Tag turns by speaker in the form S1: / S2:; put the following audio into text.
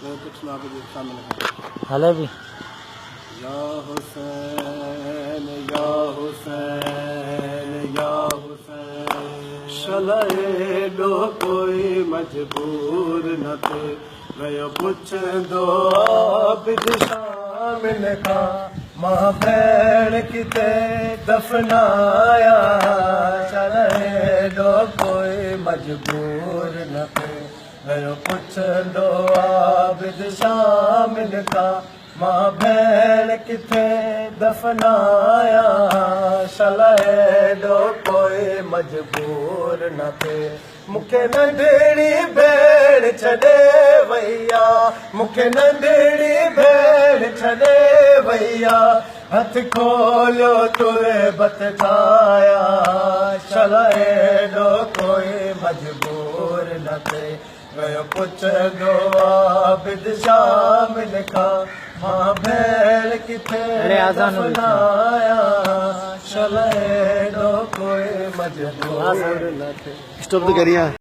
S1: कुछ ना कुछ शामिल है।
S2: हले भी
S1: या हुसैन या हुसैन या हुसैन शलाए डो कोई मजबूर न थे गयो पुछ दो बिद शामिल का मां भेण किते दफनाया शलाए डो कोई मजबूर न थे गयो पुछ दो बिद शामिल का मां भेण किथे दफनाया शलाए डो कोई मजबूर न थे मूंखे नंढड़ी भेण छॾे वैया मूंखे नंढड़ी भेण छॾे वैया हथ खोलियो तुरे बत ठाया शलाए डो कोई मजबूर न थे गयो पुछ दो बिद शामिल का मां भेण किथे दफनाया शलाए डो कोई मजबूर न थे।
S3: स्टॉप तो करिए।